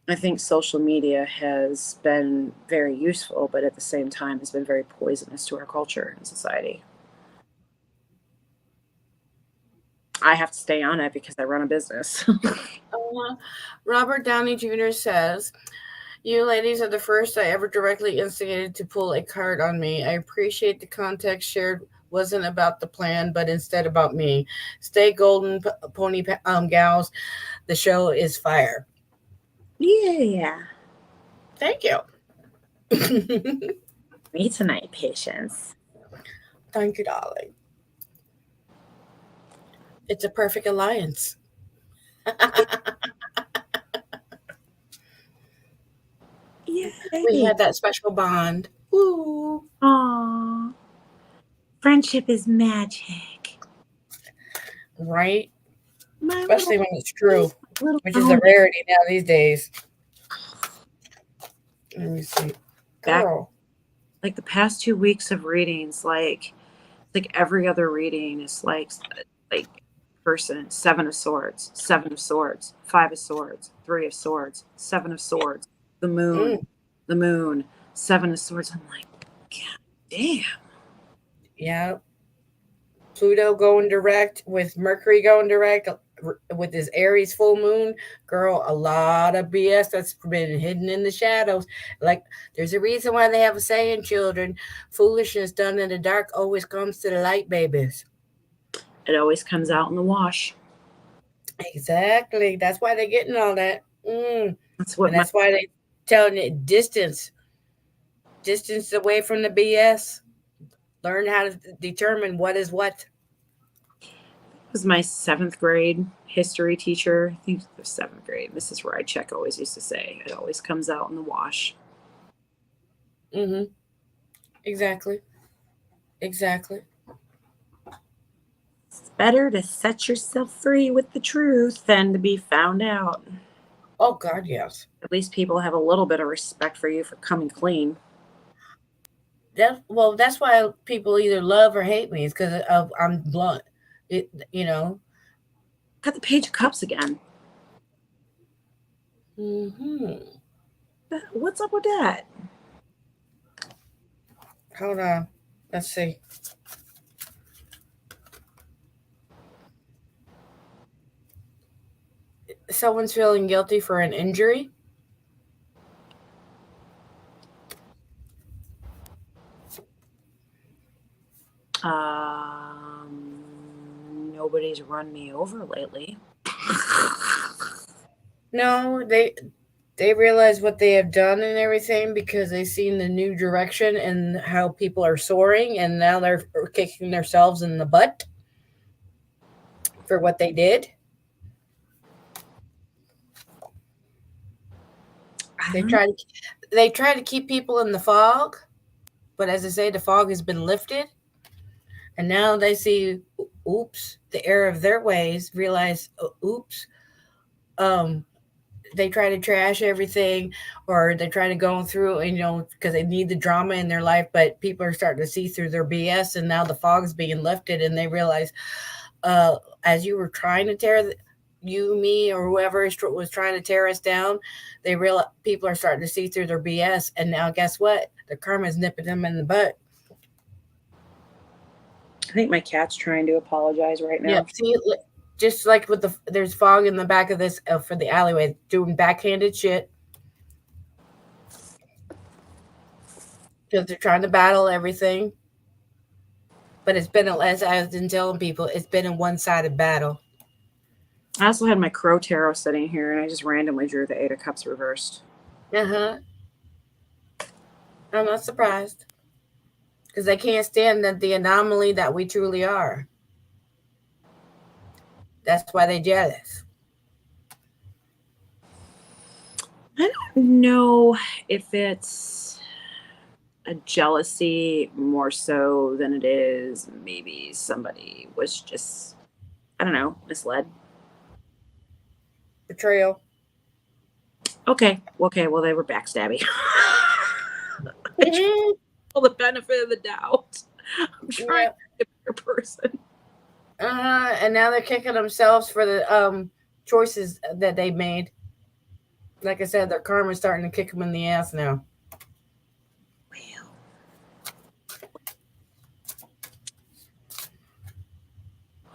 I think social media has been very useful, but at the same time has been very poisonous to our culture and society. I have to stay on it because I run a business. Robert Downey Jr. says, "You ladies are the first I ever directly instigated to pull a card on me. I appreciate the context shared wasn't about the plan, but instead about me. Stay golden, pony gals. The show is fire." Yeah. Thank you. Me tonight, patience. Thank you, darling. It's a perfect alliance. We Yay. had that special bond. Ooh. Aww. Friendship is magic. Right? My Especially little when it's true. Little which is a known rarity now these days. Let me see. back Girl. like the past 2 weeks of readings, like every other reading is like person, 7 of Swords, 7 of Swords, 5 of Swords, 3 of Swords, 7 of Swords, the moon, Mm, the moon, 7 of Swords. I'm like, God damn. yeah. Pluto going direct with Mercury going direct with this Aries full moon, girl, a lot of BS that's been hidden in the shadows. Like, there's a reason why they have a saying, children, foolishness done in the dark always comes to the light, babies. It always comes out in the wash. Exactly. That's why they're getting all that. That's what And my that's why they telling it distance away from the BS. Learn how to determine what is what. was my 7th grade history teacher. I think it was 7th grade. Mrs. Rycheck always used to say, it always comes out in the wash. Mm-hmm. Exactly. Exactly. It's better to set yourself free with the truth than to be found out. Oh God, yes. At least people have a little bit of respect for you for coming clean. That's why people either love or hate me. It's because of I'm blunt. It, you know. Got the Page of Cups again. Hmm. What's up with that? Hold on. Let's see. Someone's feeling guilty for an injury. Nobody's run me over lately. No, they realize what they have done and everything because they've seen the new direction and how people are soaring, and now they're kicking themselves in the butt for what they did. I They don't know. try to they try to keep people in the fog, but as I say, the fog has been lifted, and now they see, oops, the error of their ways. Realize, oops, um, they try to trash everything, or they try to go through, because they need the drama in their life, but people are starting to see through their BS, and now the fog's being lifted, and they realize, uh, as you were trying to you, me, or whoever was trying to tear us down, they realize people are starting to see through their BS, and now guess what? The karma's nipping them in the butt. I think my cat's trying to apologize right Yeah, now. see, just like with there's fog in the back of this for the alleyway, doing backhanded shit because they're trying to battle everything. But it's been, as I've been telling people, it's been a one-sided battle. I also had my Crow Tarot sitting here, and I just randomly drew the 8 of Cups reversed. Uh huh. I'm not surprised because they can't stand the anomaly that we truly are. That's why they're jealous. I don't know if it's a jealousy more so than it is maybe somebody was just, I don't know, misled. Betrayal. Okay, well, they were backstabby. I try Hmm. all the benefit of the doubt. I'm trying Yeah. to be a better person. And now they're kicking themselves for the choices that they made. Like I said, their karma's starting to kick them in the ass now.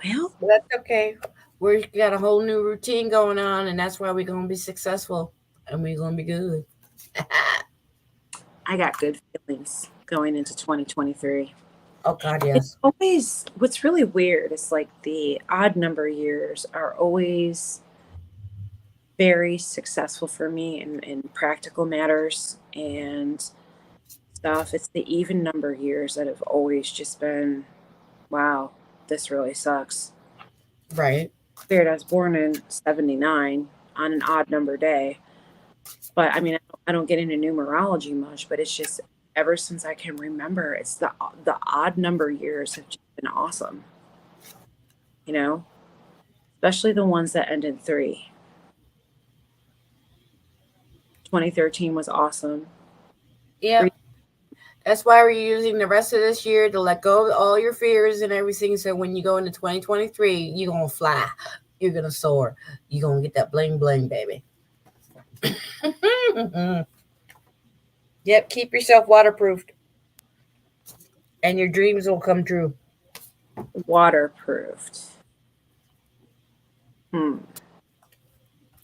Well, But that's okay. We got a whole new routine going on, and that's why we're gonna be successful, and we're gonna be good. I got good feelings going into 2023. Oh God, It's yes. always what's really weird is like the odd number years are always very successful for me in practical matters and stuff. It's the even number years that have always just been, wow, this really sucks. Right. Weird, I was born in 79 on an odd number day. But I mean, I don't get into numerology much, but it's just ever since I can remember, it's the odd number years have just been awesome, you know, especially the ones that end in 3. 2013 was awesome. Yep. That's why we're using the rest of this year to let go of all your fears and everything. So when you go into 2023, you're going to fly. You're going to soar. You're going to get that bling bling, baby. Yep. Keep yourself waterproofed and your dreams will come true. Waterproofed.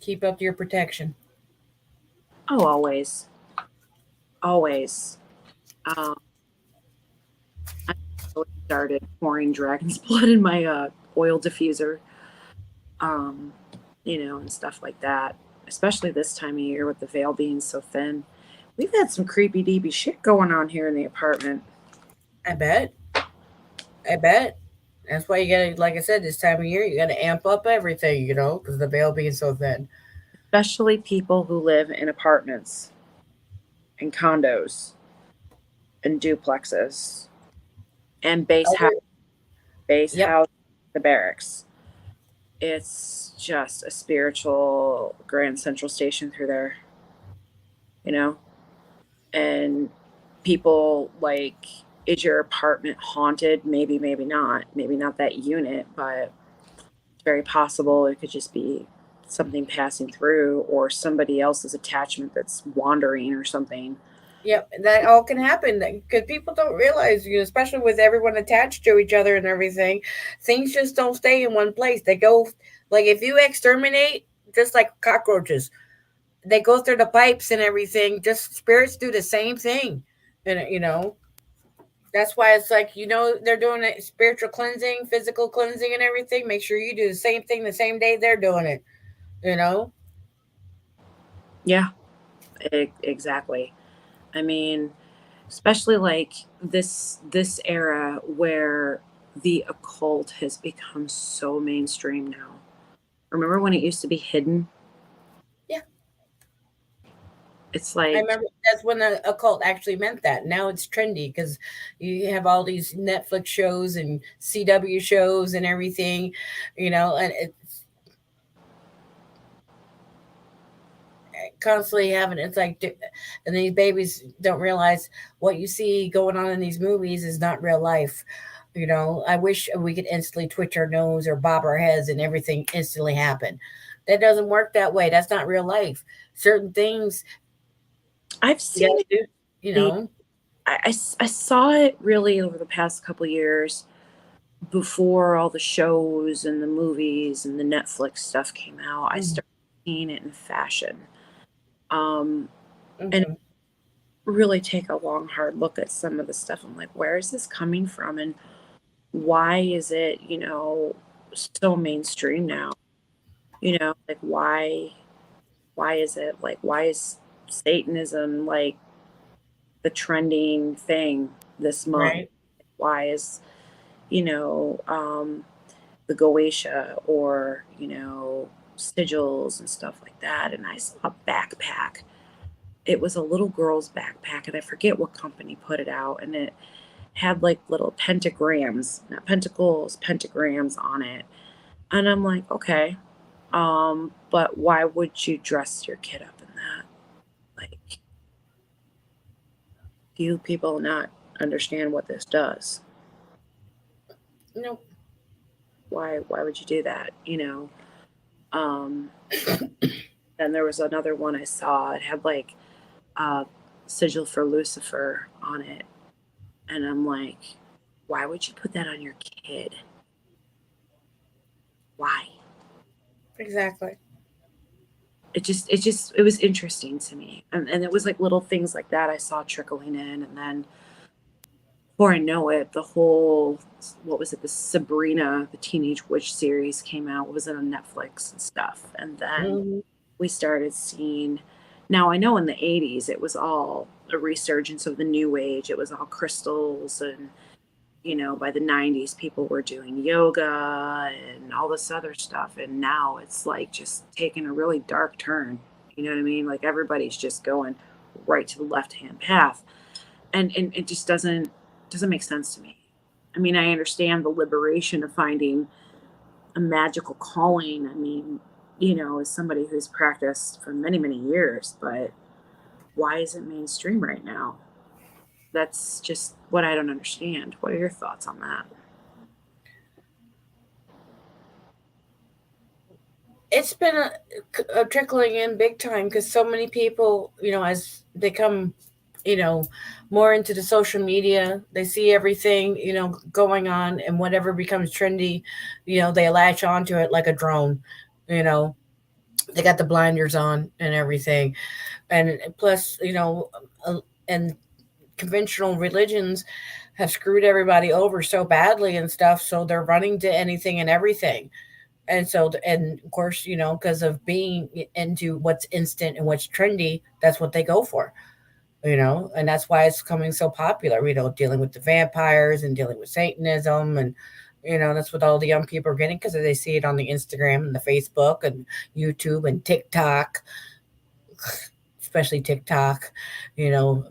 Keep up your protection. Oh, always, always. Um, I really started pouring dragon's blood in my oil diffuser, um, and stuff like that. Especially this time of year with the veil being so thin. We've had some creepy deepy shit going on here in the apartment. I bet. I bet. That's why you gotta, like I said, this time of year, you gotta amp up everything, because the veil being so thin. Especially people who live in apartments and condos and duplexes and Oh, base yep. house, the barracks. It's just a spiritual Grand Central Station through there, you know? And people like, is your apartment haunted? Maybe, maybe not. Maybe not that unit, but it's very possible it could just be something passing through or somebody else's attachment that's wandering or something. Yep, that all can happen because people don't realize, especially with everyone attached to each other and everything, things just don't stay in one place. They go, like if you exterminate, just like cockroaches, they go through the pipes and everything. Just spirits do the same thing, and that's why it's like they're doing it spiritual cleansing, physical cleansing, and everything. Make sure you do the same thing the same day they're doing it. You know. Yeah, exactly. I mean, especially like this era where the occult has become so mainstream now. Remember when it used to be hidden? Yeah, It's I like, remember that's when the occult actually meant that. Now it's trendy because you have all these Netflix shows and CW shows and everything, and it's constantly having it's like, and these babies don't realize what you see going on in these movies is not real life. I wish we could instantly twitch our nose or bob our heads and everything instantly happen. That doesn't work that way. That's not real life. Certain things I've you seen gotta it do, you be, know. I saw it really over the past couple years before all the shows and the movies and the Netflix stuff came out. I Hmm. started seeing it in fashion. Um, and Hmm. really take a long, hard look at some of the stuff. I'm like, where is this coming from? And why is it, so mainstream now? Like why is it like why is Satanism like the trending thing this month? Right. Why is, you know, um the Goetia or, sigils and stuff like that. And I saw a backpack. It was a little girl's backpack, and I forget what company put it out, and it had like little pentagrams, not pentacles, pentagrams on it. And I'm like, okay, but why would you dress your kid up in that? Like, do you people not understand what this does? Nope. Why would you do that? Um, then there was another one I saw. It had like a sigil for Lucifer on it, and I'm like, why would you put that on your kid? Why? Exactly. It was interesting to me, and it was like little things like that I saw trickling in, and then before I know it, the whole, what was it, the Sabrina the Teenage Witch series came out. It was on Netflix and stuff, and then Hmm. we started seeing. Now I know in the 80s it was all a resurgence of the new age. It was all crystals, and by the 90s people were doing yoga and all this other stuff, and now it's like just taking a really dark turn. You know what I mean? Like everybody's just going right to the left hand path, and it just doesn't make sense to me. I mean, I understand the liberation of finding a magical calling. I mean, as somebody who's practiced for many, many years, but why is it mainstream right now? That's just what I don't understand. What are your thoughts on that? It's been a trickling in big time because so many people, as they come, you know, more into the social media, they see everything, going on, and whatever becomes trendy, they latch onto it like a drone, you know. They got the blinders on and everything, and plus, and conventional religions have screwed everybody over so badly and stuff, so they're running to anything and everything. And so, and of course, because of being into what's instant and what's trendy, that's what they go for, and that's why it's coming so popular, dealing with the vampires and dealing with Satanism. And, that's what all the young people are getting because they see it on the Instagram and the Facebook and YouTube and TikTok, especially TikTok, you know,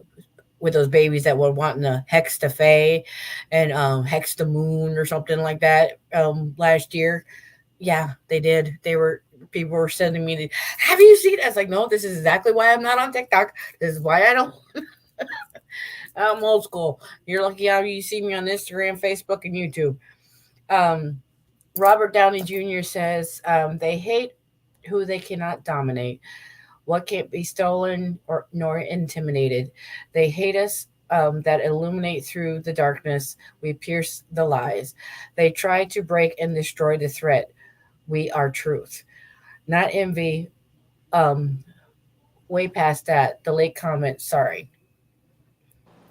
with those babies that were wanting to hex the Fae and hex the moon or something like that last year. Yeah, they did. People were sending me, have you seen it? I was like, no, this is exactly why I'm not on TikTok. This is why I don't. I'm old school. You're lucky how you see me on Instagram, Facebook, and YouTube. Um, Robert Downey Jr. says they hate who they cannot dominate. What can't be stolen or nor intimidated. They hate us that illuminate through the darkness. We pierce the lies. They try to break and destroy the threat. We are truth. Not envy. Um, Way past that. The late comment. Sorry.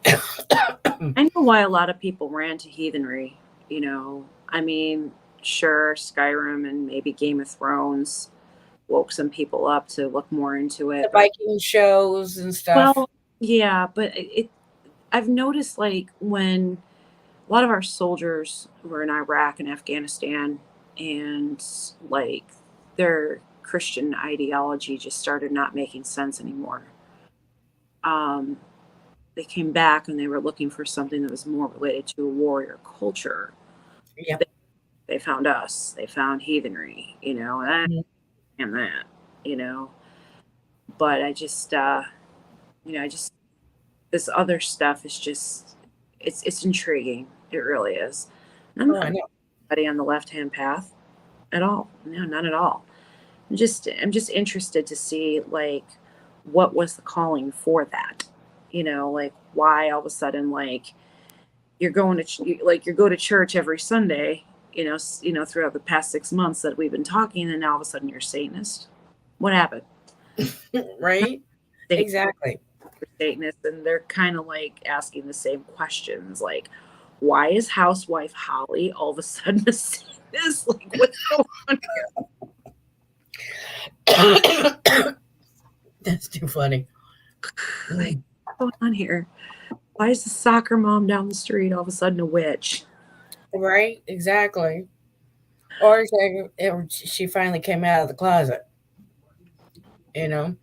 I know why a lot of people ran to heathenry. You know, I mean, sure, Skyrim and maybe Game of Thrones woke some people up to look more into The it. But Viking shows and stuff. well, yeah, but I've noticed like when a lot of our soldiers were in Iraq and Afghanistan, and like their Christian ideology just started not making sense anymore. Um, they came back and they were looking for something that was more related to a warrior culture. Yep. They, they found us. They found heathenry, Mhm. and that, you know. But I just this other stuff is just it's intriguing. It really is. I'm Oh, not I know. anybody on the left hand path at all. No, not at all. I'm just interested to see like what was the calling for that. Like why all of a sudden like you're going to like you go to church every Sunday, throughout the past 6 months that we've been talking, and now all of a sudden you're a Satanist. What happened? Right? Satan Exactly. for Satanists, and they're kind of like asking the same questions, like, why is Housewife Holly all of a sudden a Satanist? Like, what's going on here? That's too funny. Like, Mm. what's going on here? Why is the soccer mom down the street all of a sudden a witch? Right? Exactly. Or she finally came out of the closet, you know?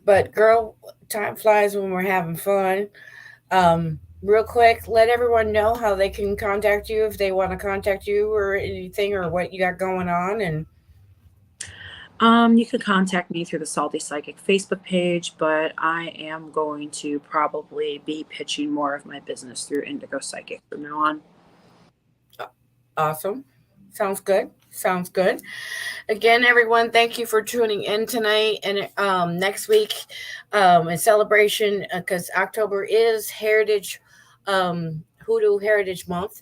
But girl, time flies when we're having fun. Real quick, let everyone know how they can contact you if they want to contact you or anything or what you got going on. And You can contact me through the Salty Psychic Facebook page, but I am going to probably be pitching more of my business through Indigo Psychic from now on. awesome. Sounds good. Sounds good. Again, everyone, thank you for tuning in tonight. And next week, in celebration, because October is Heritage, Hoodoo Heritage Month,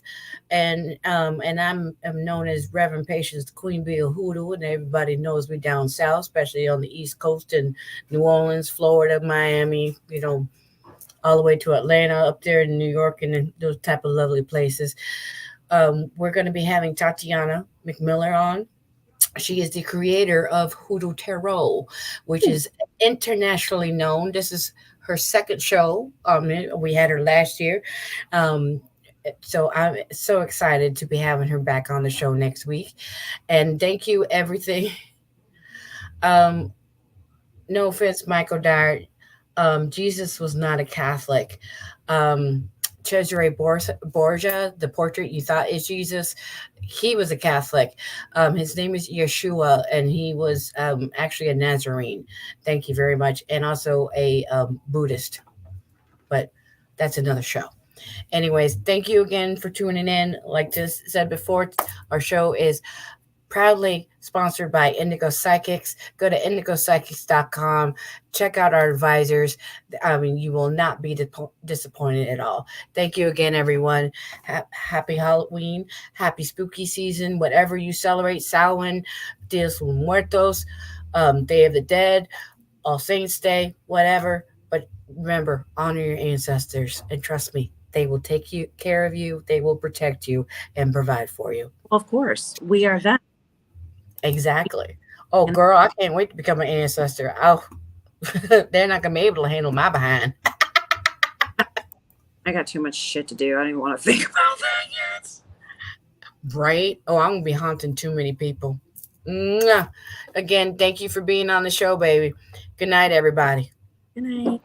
and I'm known as Reverend Patience, the Queen Bee of Hoodoo, and everybody knows me down south, especially on the East Coast in New Orleans, Florida, Miami, all the way to Atlanta, up there in New York, and those type of lovely places. We're going to be having Tatiana Mcmiller on. She is the creator of Hoodoo Tarot, which is internationally known. This is her second show. We had her last year. Um, so I'm so excited to be having her back on the show next week. And thank you, everything. Um, no offense, Michael Dyer. Jesus was not a Catholic. Um, Cesare Borgia, the portrait you thought is Jesus, he was a Catholic. His name is Yeshua, and he was actually a Nazarene. Thank you very much. And also a Buddhist, but that's another show. Anyways, thank you again for tuning in. Like just said before, our show is proudly sponsored by Indigo Psychics. Go to indigopsychics.com. Check out our advisors. I mean, you will not be disappointed at all. Thank you again, everyone. Happy Halloween. Happy spooky season. Whatever you celebrate, Samhain, Dias los Muertos, Day of the Dead, All Saints Day, whatever. But remember, honor your ancestors. And trust me, they will take care of you. They will protect you and provide for you. Of course, we are them. Exactly. Oh, And girl, I can't wait to become an ancestor. Oh, they're not gonna be able to handle my behind. I got too much shit to do. I don't even want to think about that yet. Right? Oh, I'm gonna be haunting too many people. Mwah. Again, thank you for being on the show, baby. Good night, everybody. Good night.